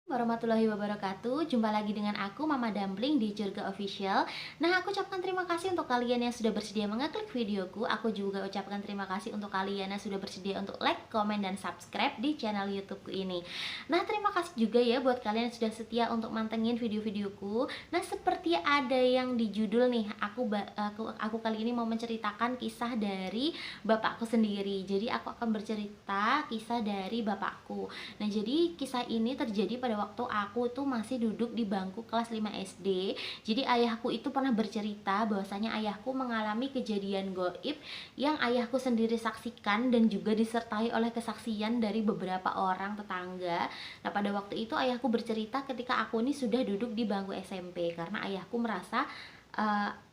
Warahmatullahi wabarakatuh. Jumpa lagi dengan aku Mama Dumpling di Jurga Official. Nah, aku ucapkan terima kasih untuk kalian yang sudah bersedia mengeklik videoku. Aku juga ucapkan terima kasih untuk kalian yang sudah bersedia untuk like, komen, dan subscribe di channel YouTubeku ini. Nah, terima kasih juga ya buat kalian yang sudah setia untuk mantengin video-videoku. Nah, seperti ada yang di judul nih, aku kali ini mau menceritakan kisah dari bapakku sendiri. Jadi aku akan bercerita kisah dari bapakku. Nah, jadi kisah ini terjadi pada waktu aku tuh masih duduk di bangku kelas 5 SD. Jadi ayahku itu pernah bercerita bahwasanya ayahku mengalami kejadian goib yang ayahku sendiri saksikan dan juga disertai oleh kesaksian dari beberapa orang tetangga. Nah, pada waktu itu ayahku bercerita ketika aku ini sudah duduk di bangku SMP karena ayahku merasa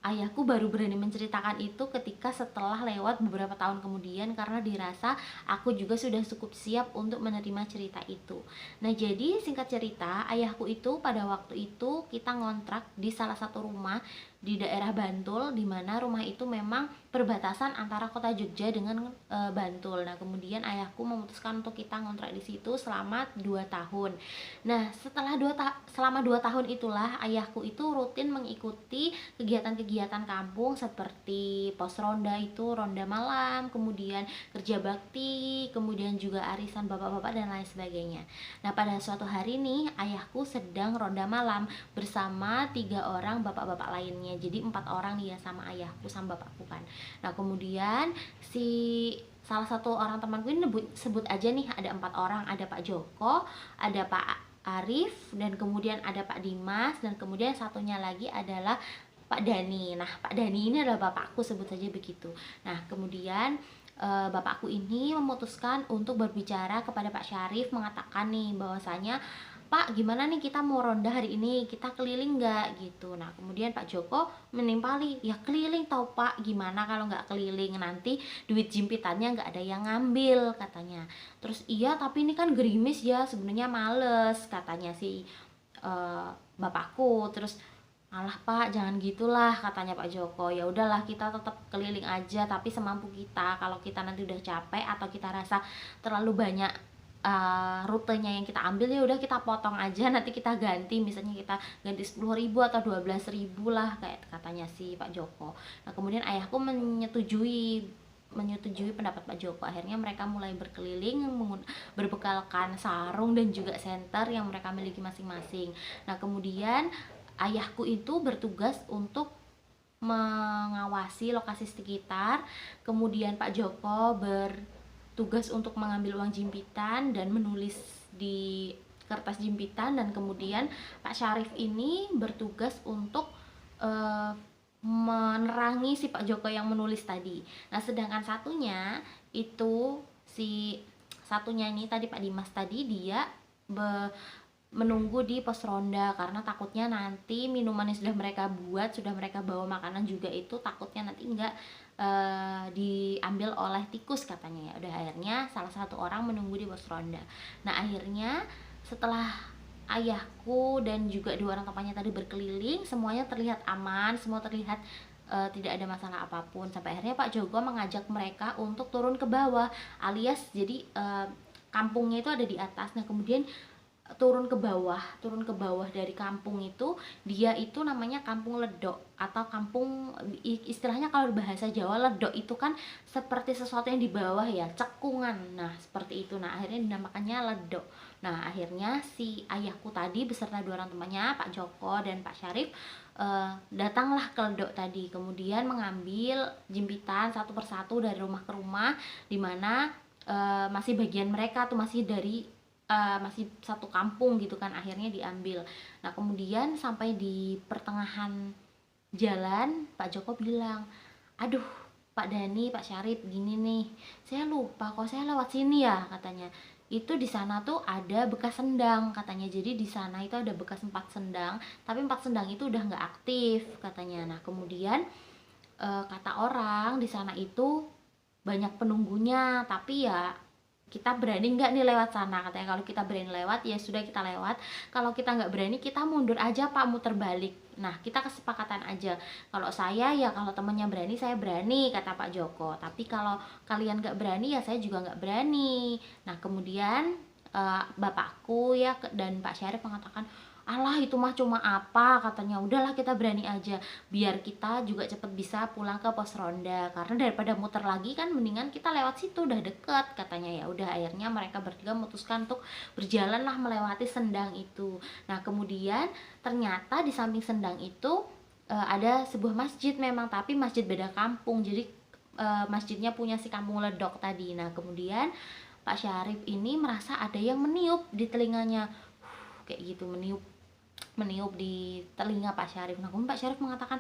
ayahku baru berani menceritakan itu ketika setelah lewat beberapa tahun kemudian karena dirasa aku juga sudah cukup siap untuk menerima cerita itu. Nah, jadi singkat cerita, ayahku itu pada waktu itu kita ngontrak di salah satu rumah di daerah Bantul, di mana rumah itu memang perbatasan antara kota Jogja dengan Bantul. Nah, kemudian ayahku memutuskan untuk kita ngontrak di situ selama 2 tahun. Nah, selama 2 tahun itulah ayahku itu rutin mengikuti kegiatan-kegiatan kampung seperti pos ronda itu, ronda malam, kemudian kerja bakti, kemudian juga arisan bapak-bapak dan lain sebagainya. Nah, pada suatu hari nih ayahku sedang ronda malam bersama 3 orang bapak-bapak lainnya. Jadi 4 orang nih ya sama ayahku sama bapakku kan. Nah, kemudian salah satu orang temanku ini sebut aja nih, ada 4 orang, ada Pak Joko, ada Pak Arif, dan kemudian ada Pak Dimas, dan kemudian satunya lagi adalah Pak Dani. Nah, Pak Dani ini adalah bapakku, sebut saja begitu. Nah, kemudian bapakku ini memutuskan untuk berbicara kepada Pak Syarif, mengatakan nih bahwasanya, Pak, gimana nih kita mau ronda hari ini, kita keliling nggak gitu. Nah, kemudian Pak Joko menimpali, ya keliling tau Pak, gimana kalau nggak keliling, nanti duit jimpitannya nggak ada yang ngambil katanya. Terus iya tapi ini kan gerimis ya, sebenarnya males katanya si bapakku. Terus alah Pak, jangan gitulah katanya Pak Joko. Ya udahlah, kita tetap keliling aja tapi semampu kita. Kalau kita nanti udah capek atau kita rasa terlalu banyak rutenya yang kita ambil, ya udah kita potong aja, nanti kita ganti, misalnya kita ganti 10.000 atau 12.000 lah, kayak katanya si Pak Joko. Nah, kemudian ayahku menyetujui pendapat Pak Joko. Akhirnya mereka mulai berkeliling berbekalkan sarung dan juga senter yang mereka miliki masing-masing. Nah, kemudian ayahku itu bertugas untuk mengawasi lokasi sekitar, kemudian Pak Joko bertugas untuk mengambil uang jimpitan dan menulis di kertas jimpitan, dan kemudian Pak Syarif ini bertugas untuk menerangi si Pak Joko yang menulis tadi. Nah, sedangkan si satunya ini tadi Pak Dimas tadi, dia menunggu di pos ronda karena takutnya nanti minuman yang sudah mereka buat, sudah mereka bawa makanan juga, itu takutnya nanti enggak diambil oleh tikus katanya ya. Udah, akhirnya salah satu orang menunggu di pos ronda. Nah, akhirnya setelah ayahku dan juga 2 orang temannya tadi berkeliling, semuanya terlihat aman, semua terlihat tidak ada masalah apapun, sampai akhirnya Pak Joko mengajak mereka untuk turun ke bawah, alias jadi kampungnya itu ada di atas. Nah, kemudian turun ke bawah dari kampung itu, dia itu namanya Kampung Ledok, atau kampung, istilahnya kalau bahasa Jawa ledok itu kan seperti sesuatu yang di bawah ya, cekungan. Nah, seperti itu. Nah, akhirnya dinamakannya ledok. Nah, akhirnya si ayahku tadi beserta 2 orang temannya, Pak Joko dan Pak Syarif, datanglah ke ledok tadi, kemudian mengambil jimpitan satu persatu dari rumah ke rumah, dimana masih bagian mereka tuh masih satu kampung gitu kan, akhirnya diambil. Nah, kemudian sampai di pertengahan jalan Pak Joko bilang, aduh Pak Dani, Pak Syarif, gini nih, saya lupa kok saya lewat sini ya katanya. Itu di sana tuh ada bekas sendang katanya. Jadi di sana itu ada bekas 4 sendang, tapi 4 sendang itu udah nggak aktif katanya. Nah, kemudian kata orang di sana itu banyak penunggunya, tapi ya kita berani nggak nih lewat sana katanya. Kalau kita berani lewat ya sudah kita lewat, kalau kita nggak berani kita mundur aja Pak, muter balik. Nah, kita kesepakatan aja, kalau saya ya kalau temennya berani saya berani kata Pak Joko, tapi kalau kalian nggak berani ya saya juga nggak berani. Nah, kemudian bapakku ya dan Pak Syarif mengatakan, alah itu mah cuma apa, katanya udahlah kita berani aja biar kita juga cepet bisa pulang ke pos ronda, karena daripada muter lagi kan mendingan kita lewat situ udah deket, katanya. Ya udah, akhirnya mereka bertiga memutuskan untuk berjalan lah melewati sendang itu. Nah kemudian ternyata di samping sendang itu ada sebuah masjid memang, tapi masjid beda kampung, jadi masjidnya punya si kampung Ledok tadi. Nah kemudian Pak Syarif ini merasa ada yang meniup di telinganya, kayak gitu, meniup di telinga Pak Syarif. Nah kemudian Pak Syarif mengatakan,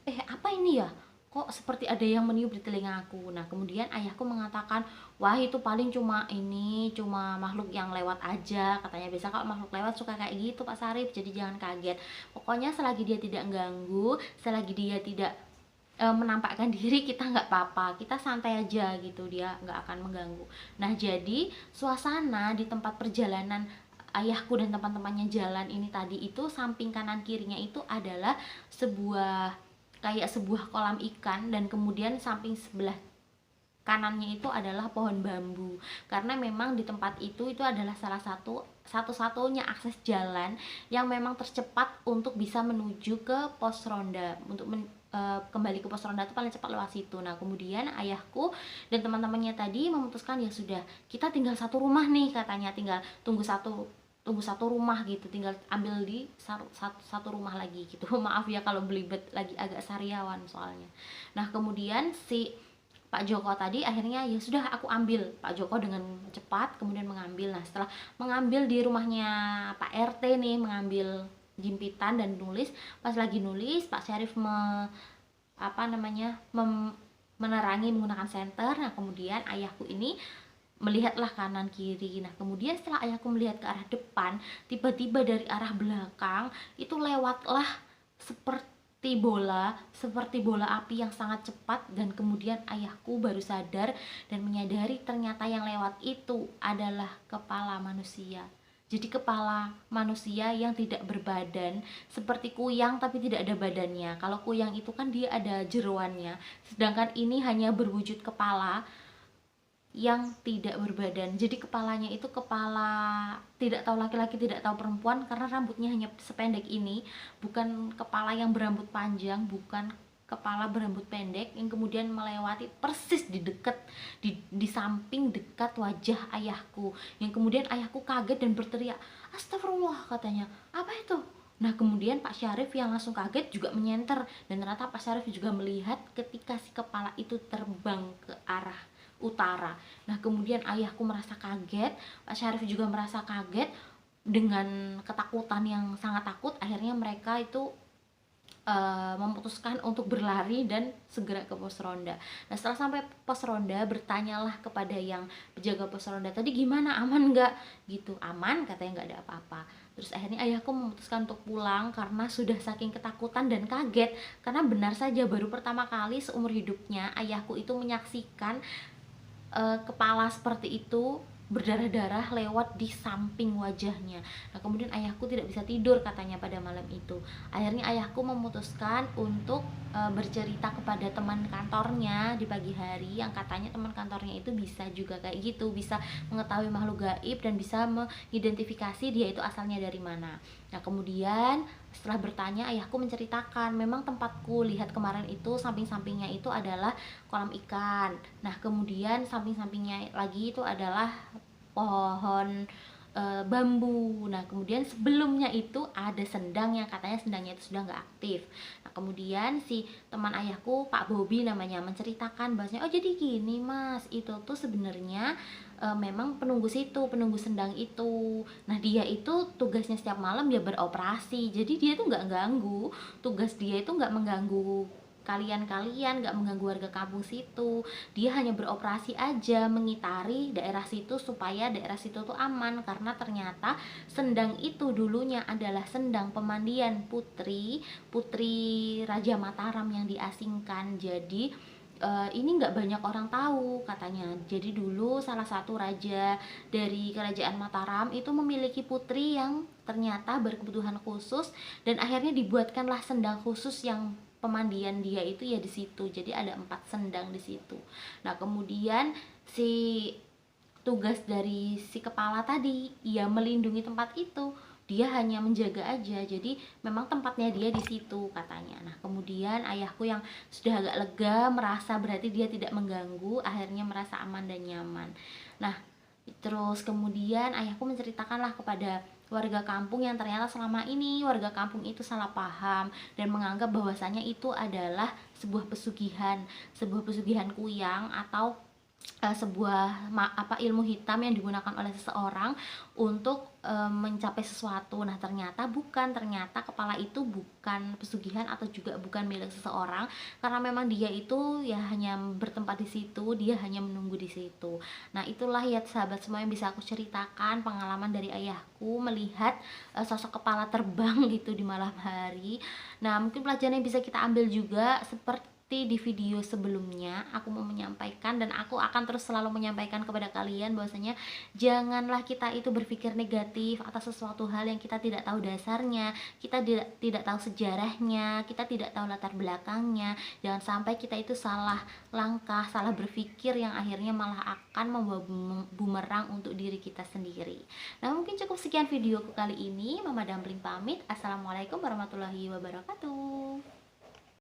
apa ini ya, kok seperti ada yang meniup di telinga aku. Nah kemudian ayahku mengatakan, wah itu paling cuma makhluk yang lewat aja, katanya. Biasa kalau makhluk lewat suka kayak gitu Pak Syarif, jadi jangan kaget. Pokoknya selagi dia tidak ganggu, selagi dia tidak menampakkan diri, kita nggak apa-apa, kita santai aja gitu, dia nggak akan mengganggu. Nah jadi suasana di tempat perjalanan ayahku dan teman-temannya jalan ini tadi itu, samping kanan kirinya itu adalah kayak sebuah kolam ikan, dan kemudian samping sebelah kanannya itu adalah pohon bambu, karena memang di tempat itu adalah satu-satunya akses jalan yang memang tercepat untuk bisa menuju ke pos ronda. Untuk kembali ke pos ronda itu paling cepat lewat situ. Nah kemudian ayahku dan teman-temannya tadi memutuskan, ya sudah, kita tinggal satu rumah nih, katanya, tinggal tunggu satu rumah gitu, tinggal ambil di satu rumah lagi gitu. Maaf ya kalau belibet, lagi agak sariawan soalnya. Nah kemudian si Pak Joko tadi akhirnya, ya sudah aku ambil. Pak Joko dengan cepat kemudian mengambil. Nah setelah mengambil di rumahnya Pak RT nih, mengambil jimpitan dan nulis. Pas lagi nulis, Pak Syarif menerangi menggunakan senter. Nah kemudian ayahku ini melihatlah kanan kiri. Nah kemudian setelah ayahku melihat ke arah depan, tiba-tiba dari arah belakang itu lewatlah seperti bola api yang sangat cepat. Dan kemudian ayahku baru sadar dan menyadari ternyata yang lewat itu adalah kepala manusia. Jadi kepala manusia yang tidak berbadan, seperti kuyang tapi tidak ada badannya. Kalau kuyang itu kan dia ada jeroannya, sedangkan ini hanya berwujud kepala yang tidak berbadan. Jadi kepalanya itu kepala tidak tahu laki-laki, tidak tahu perempuan, karena rambutnya hanya sependek ini. Bukan kepala yang berambut panjang, bukan kepala berambut pendek, yang kemudian melewati persis di samping dekat wajah ayahku. Yang kemudian ayahku kaget dan berteriak, astagfirullah, katanya, apa itu? Nah kemudian Pak Syarif yang langsung kaget juga menyenter, dan ternyata Pak Syarif juga melihat ketika si kepala itu terbang ke arah utara. Nah kemudian ayahku merasa kaget, Pak Syarif juga merasa kaget. Dengan ketakutan yang sangat takut, akhirnya mereka itu memutuskan untuk berlari dan segera ke pos ronda. Nah setelah sampai pos ronda, bertanyalah kepada yang penjaga pos ronda tadi, gimana, aman nggak gitu. Aman, katanya, nggak ada apa-apa. Terus akhirnya ayahku memutuskan untuk pulang karena sudah saking ketakutan dan kaget, karena benar saja baru pertama kali seumur hidupnya ayahku itu menyaksikan kepala seperti itu berdarah-darah lewat di samping wajahnya. Nah kemudian ayahku tidak bisa tidur, katanya, pada malam itu. Akhirnya ayahku memutuskan untuk bercerita kepada teman kantornya di pagi hari, yang katanya teman kantornya itu bisa juga kayak gitu, bisa mengetahui makhluk gaib dan bisa mengidentifikasi dia itu asalnya dari mana. Nah kemudian setelah bertanya, ayahku menceritakan, memang tempatku lihat kemarin itu samping-sampingnya itu adalah kolam ikan. Nah kemudian samping-sampingnya lagi itu adalah pohon bambu. Nah kemudian sebelumnya itu ada sendang yang katanya sendangnya itu sudah nggak aktif. Nah kemudian si teman ayahku, Pak Bobi namanya, menceritakan bahwasanya, oh jadi gini mas, itu tuh sebenarnya memang penunggu sendang itu. Nah dia itu tugasnya setiap malam ya beroperasi, jadi dia tuh nggak ganggu. Tugas dia itu nggak mengganggu kalian, nggak mengganggu warga kampung situ. Dia hanya beroperasi aja, mengitari daerah situ supaya daerah situ tuh aman. Karena ternyata sendang itu dulunya adalah sendang pemandian putri Raja Mataram yang diasingkan. Jadi ini nggak banyak orang tahu, katanya. Jadi dulu salah satu raja dari kerajaan Mataram itu memiliki putri yang ternyata berkebutuhan khusus, dan akhirnya dibuatkanlah sendang khusus yang pemandian dia itu ya di situ. Jadi ada 4 sendang di situ. Nah kemudian si tugas dari si kepala tadi, ia melindungi tempat itu, dia hanya menjaga aja, jadi memang tempatnya dia di situ katanya. Nah kemudian ayahku yang sudah agak lega, merasa berarti dia tidak mengganggu, akhirnya merasa aman dan nyaman. Nah terus kemudian ayahku menceritakanlah kepada warga kampung yang ternyata selama ini warga kampung itu salah paham dan menganggap bahwasannya itu adalah sebuah pesugihan kuyang atau sebuah ilmu hitam yang digunakan oleh seseorang untuk mencapai sesuatu. Nah ternyata bukan, ternyata kepala itu bukan pesugihan atau juga bukan milik seseorang, karena memang dia itu ya hanya bertempat di situ, dia hanya menunggu di situ. Nah itulah ya sahabat semua yang bisa aku ceritakan, pengalaman dari ayahku melihat sosok kepala terbang gitu di malam hari. Nah mungkin pelajaran yang bisa kita ambil juga seperti di video sebelumnya aku mau menyampaikan, dan aku akan terus selalu menyampaikan kepada kalian bahwasanya janganlah kita itu berpikir negatif atas sesuatu hal yang kita tidak tahu dasarnya, kita tidak tahu sejarahnya, kita tidak tahu latar belakangnya. Jangan sampai kita itu salah langkah, salah berpikir yang akhirnya malah akan membawa bumerang untuk diri kita sendiri. Nah mungkin cukup sekian videoku kali ini. Mama Dumpling pamit. Assalamualaikum warahmatullahi wabarakatuh.